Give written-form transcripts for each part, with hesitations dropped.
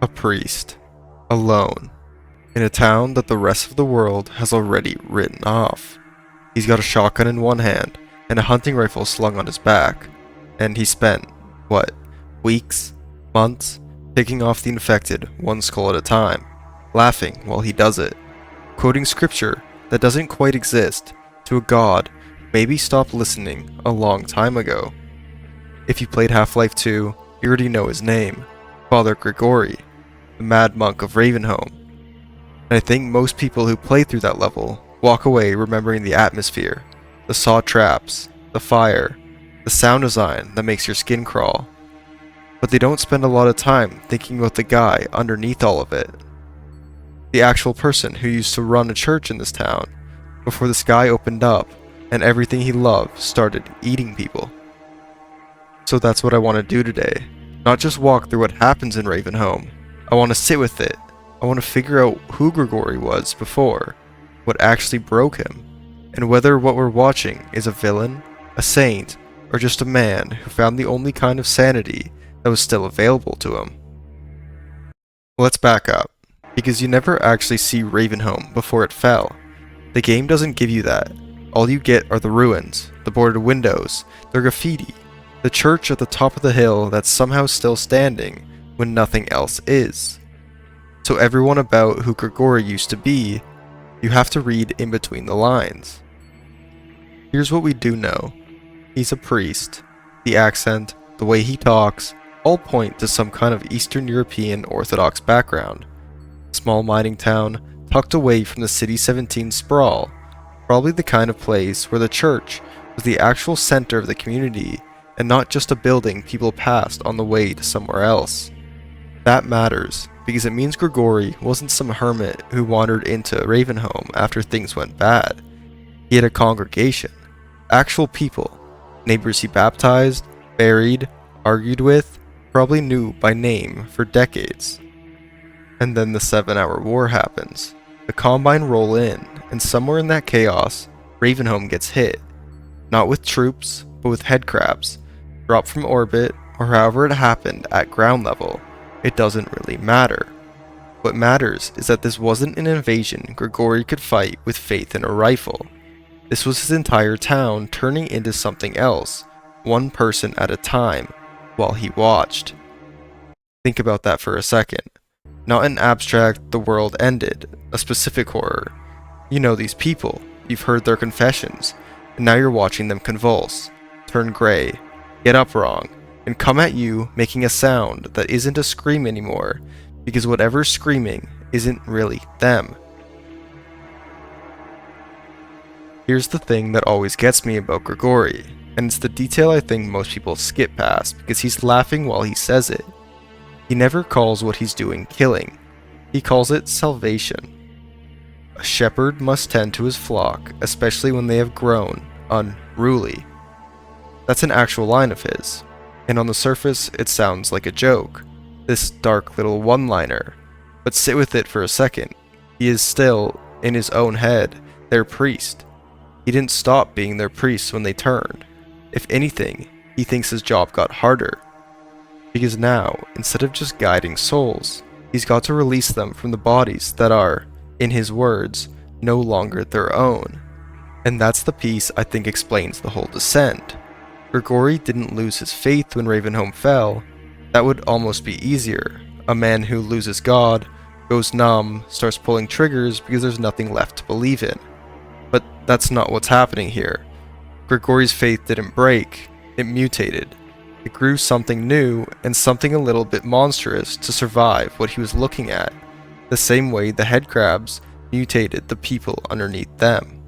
A priest, alone, in a town that the rest of the world has already written off. He's got a shotgun in one hand and a hunting rifle slung on his back, and he spent, what, weeks, months, picking off the infected one skull at a time, laughing while he does it, quoting scripture that doesn't quite exist to a god who maybe stopped listening a long time ago. If you played Half-Life 2, you already know his name, Father Grigori, the Mad Monk of Ravenholm. And I think most people who play through that level walk away remembering the atmosphere, the saw traps, the fire, the sound design that makes your skin crawl. But they don't spend a lot of time thinking about the guy underneath all of it. The actual person who used to run a church in this town before the sky opened up and everything he loved started eating people. So that's what I want to do today. Not just walk through what happens in Ravenholm. I want to sit with it. I want to figure out who Grigori was before, what actually broke him, and whether what we're watching is a villain, a saint, or just a man who found the only kind of sanity that was still available to him. Let's back up, because you never actually see Ravenholm before it fell. The game doesn't give you that. All you get are the ruins, the boarded windows, the graffiti, the church at the top of the hill that's somehow still standing when nothing else is. So everyone about who Grigori used to be, you have to read in between the lines. Here's what we do know. He's a priest. The accent, the way he talks, all point to some kind of Eastern European Orthodox background. Small mining town, tucked away from the City 17 sprawl, probably the kind of place where the church was the actual center of the community and not just a building people passed on the way to somewhere else. That matters, because it means Grigori wasn't some hermit who wandered into Ravenholm after things went bad. He had a congregation, actual people, neighbors he baptized, buried, argued with, probably knew by name for decades. And then the 7-hour war happens. The Combine roll in, and somewhere in that chaos, Ravenholm gets hit. Not with troops, but with headcrabs, dropped from orbit, or however it happened at ground level. It doesn't really matter. What matters is that this wasn't an invasion Grigori could fight with faith in a rifle. This was his entire town turning into something else, one person at a time, while he watched. Think about that for a second. Not an abstract, the world ended, a specific horror. You know these people, you've heard their confessions, and now you're watching them convulse, turn gray, get up wrong, and come at you making a sound that isn't a scream anymore, because whatever's screaming isn't really them. Here's the thing that always gets me about Grigori, and it's the detail I think most people skip past because he's laughing while he says it. He never calls what he's doing killing. He calls it salvation. A shepherd must tend to his flock, especially when they have grown unruly. That's an actual line of his, and on the surface it sounds like a joke, this dark little one-liner, but sit with it for a second. He is still, in his own head, their priest. He didn't stop being their priest when they turned. If anything, he thinks his job got harder. Because now, instead of just guiding souls, he's got to release them from the bodies that are, in his words, no longer their own. And that's the piece I think explains the whole descent. Grigori didn't lose his faith when Ravenholm fell. That would almost be easier. A man who loses God, goes numb, starts pulling triggers because there's nothing left to believe in. But that's not what's happening here. Grigori's faith didn't break, it mutated. It grew something new and something a little bit monstrous to survive what he was looking at, the same way the headcrabs mutated the people underneath them.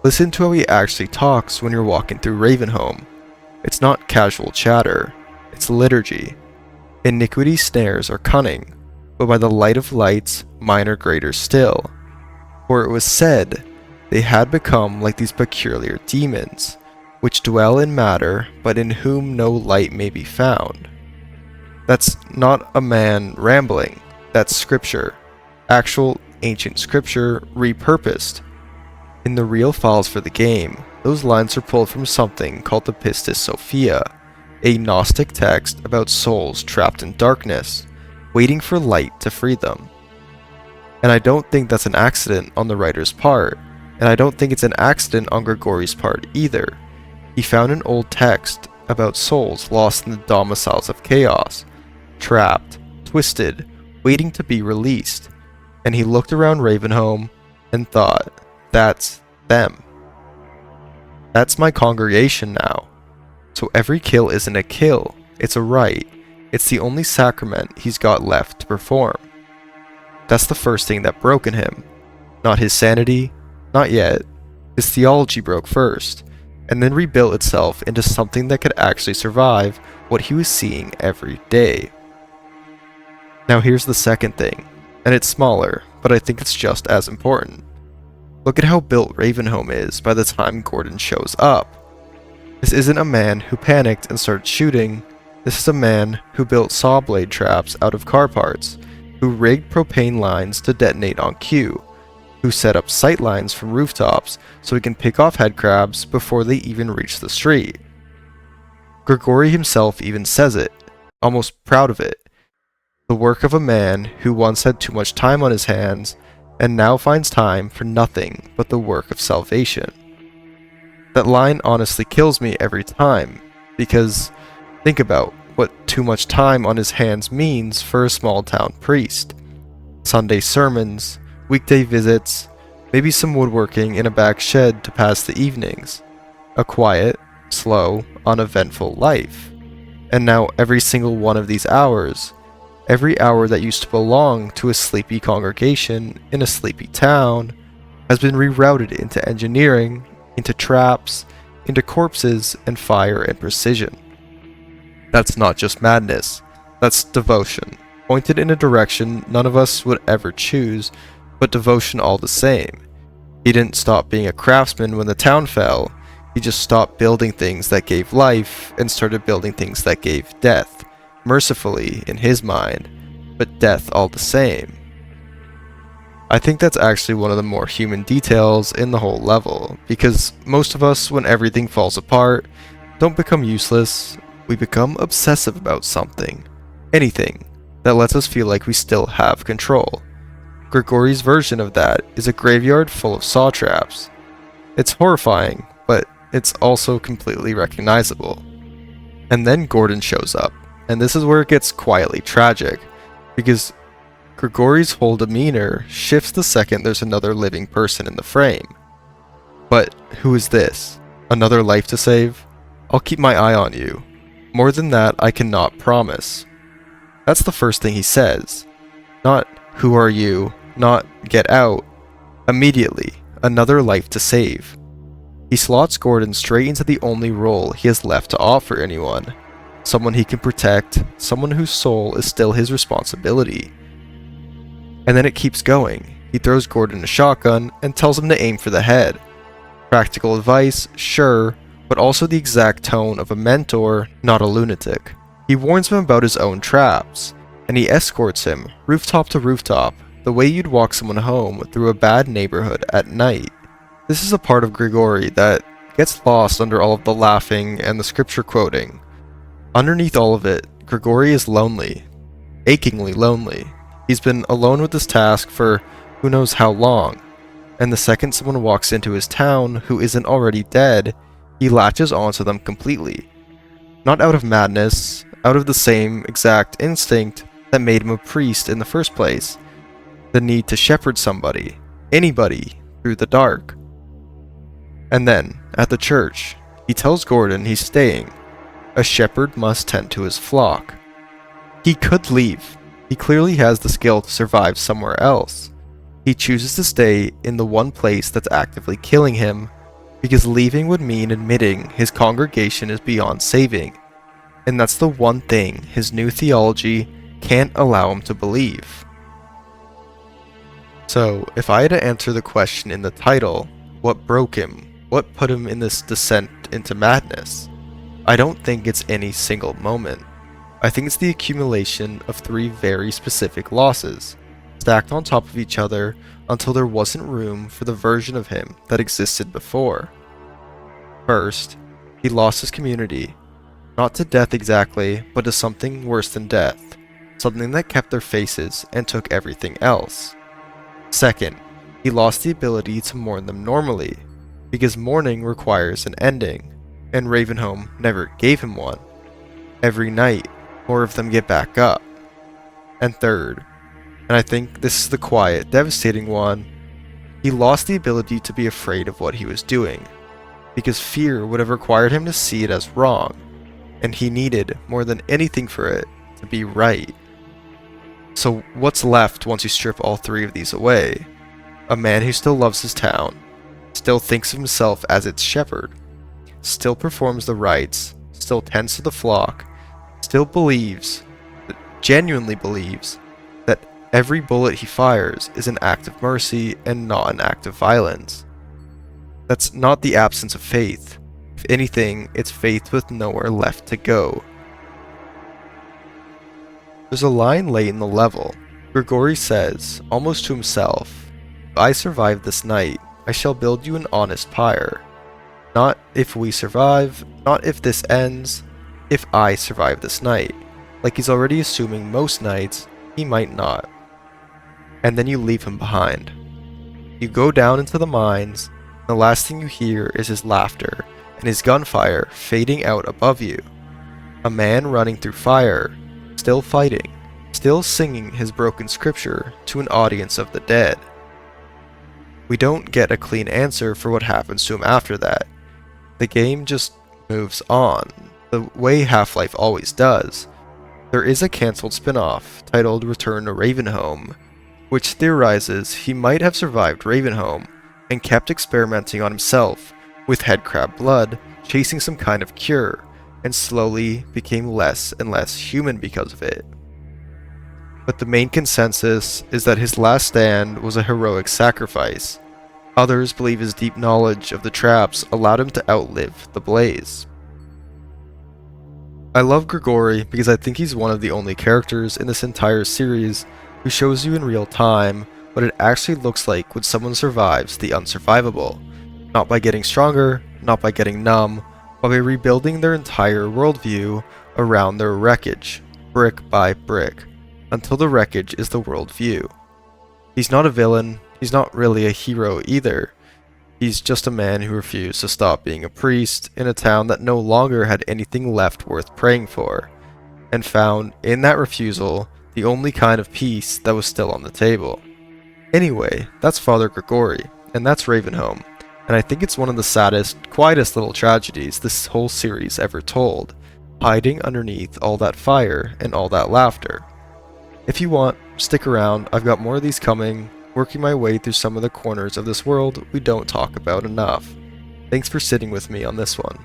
Listen to how he actually talks when you're walking through Ravenholm. It's not casual chatter, it's liturgy. Iniquity's snares are cunning, but by the light of lights, mine are greater still. For it was said, they had become like these peculiar demons, which dwell in matter, but in whom no light may be found. That's not a man rambling, that's scripture. Actual ancient scripture repurposed. In the real files for the game, those lines are pulled from something called the Pistis Sophia, a Gnostic text about souls trapped in darkness, waiting for light to free them. And I don't think that's an accident on the writer's part, and I don't think it's an accident on Grigori's part either. He found an old text about souls lost in the domiciles of chaos, trapped, twisted, waiting to be released, and he looked around Ravenholm and thought, that's them. That's my congregation now. So every kill isn't a kill, it's a rite. It's the only sacrament he's got left to perform. That's the first thing that broke in him. Not his sanity, not yet. His theology broke first, and then rebuilt itself into something that could actually survive what he was seeing every day. Now here's the second thing, and it's smaller, but I think it's just as important. Look at how built Ravenholm is by the time Gordon shows up. This isn't a man who panicked and started shooting. This is a man who built saw blade traps out of car parts, who rigged propane lines to detonate on cue, who set up sight lines from rooftops so he can pick off headcrabs before they even reach the street. Grigori himself even says it, almost proud of it. The work of a man who once had too much time on his hands and now finds time for nothing but the work of salvation. That line honestly kills me every time, because think about what too much time on his hands means for a small town priest. Sunday sermons, weekday visits, maybe some woodworking in a back shed to pass the evenings. A quiet, slow, uneventful life. And now every single one of these hours, every hour that used to belong to a sleepy congregation in a sleepy town, has been rerouted into engineering, into traps, into corpses and fire and precision. That's not just madness, that's devotion, pointed in a direction none of us would ever choose, but devotion all the same. He didn't stop being a craftsman when the town fell, he just stopped building things that gave life and started building things that gave death, mercifully in his mind, but death all the same. I think that's actually one of the more human details in the whole level, because most of us, when everything falls apart, don't become useless, we become obsessive about something, anything, that lets us feel like we still have control. Grigori's version of that is a graveyard full of saw traps. It's horrifying, but it's also completely recognizable. And then Gordon shows up, and this is where it gets quietly tragic, because Grigori's whole demeanor shifts the second there's another living person in the frame. But who is this? Another life to save? I'll keep my eye on you. More than that, I cannot promise. That's the first thing he says. Not, who are you? Not, get out. Immediately, another life to save. He slots Gordon straight into the only role he has left to offer anyone. Someone he can protect, someone whose soul is still his responsibility. And then it keeps going. He throws Gordon a shotgun and tells him to aim for the head. Practical advice, sure, but also the exact tone of a mentor, not a lunatic. He warns him about his own traps, and he escorts him, rooftop to rooftop, the way you'd walk someone home through a bad neighborhood at night. This is a part of Grigori that gets lost under all of the laughing and the scripture quoting. Underneath all of it, Grigori is lonely, achingly lonely. He's been alone with this task for who knows how long, and the second someone walks into his town who isn't already dead, he latches onto them completely. Not out of madness, out of the same exact instinct that made him a priest in the first place. The need to shepherd somebody, anybody, through the dark. And then, at the church, he tells Gordon he's staying. A shepherd must tend to his flock. He could leave. He clearly has the skill to survive somewhere else. He chooses to stay in the one place that's actively killing him, because leaving would mean admitting his congregation is beyond saving, and that's the one thing his new theology can't allow him to believe. So, if I had to answer the question in the title, what broke him, what put him in this descent into madness, I don't think it's any single moment. I think it's the accumulation of 3 very specific losses, stacked on top of each other until there wasn't room for the version of him that existed before. First, he lost his community, Not to death exactly, but to something worse than death. Something that kept their faces and took everything else. Second, he lost the ability to mourn them normally, because mourning requires an ending, and Ravenholm never gave him one. Every night, more of them get back up. And third, and I think this is the quiet, devastating one, he lost the ability to be afraid of what he was doing, because fear would have required him to see it as wrong, and he needed, more than anything for it, to be right. So what's left once you strip all three of these away? A man who still loves his town, still thinks of himself as its shepherd, still performs the rites, still tends to the flock, still believes, genuinely believes, that every bullet he fires is an act of mercy and not an act of violence. That's not the absence of faith. If anything, it's faith with nowhere left to go. There's a line late in the level. Grigori says, almost to himself, "If I survive this night, I shall build you an honest pyre. Not if we survive, not if this ends, if I survive this night." Like he's already assuming most nights, he might not. And then you leave him behind. You go down into the mines, and the last thing you hear is his laughter and his gunfire fading out above you. A man running through fire, still fighting, still singing his broken scripture to an audience of the dead. We don't get a clean answer for what happens to him after that. The game just moves on, the way Half-Life always does. There is a cancelled spin-off titled Return to Ravenholm, which theorizes he might have survived Ravenholm and kept experimenting on himself with headcrab blood, chasing some kind of cure, and slowly became less and less human because of it. But the main consensus is that his last stand was a heroic sacrifice. Others believe his deep knowledge of the traps allowed him to outlive the blaze. I love Grigori because I think he's one of the only characters in this entire series who shows you in real time what it actually looks like when someone survives the unsurvivable. Not by getting stronger, not by getting numb, but by rebuilding their entire worldview around their wreckage, brick by brick, until the wreckage is the worldview. He's not a villain, he's not really a hero either. He's just a man who refused to stop being a priest in a town that no longer had anything left worth praying for, and found in that refusal the only kind of peace that was still on the table. Anyway, that's Father Grigori, and that's Ravenholm, and I think it's one of the saddest, quietest little tragedies this whole series ever told, hiding underneath all that fire and all that laughter. If you want, stick around, I've got more of these coming, working my way through some of the corners of this world we don't talk about enough. Thanks for sitting with me on this one.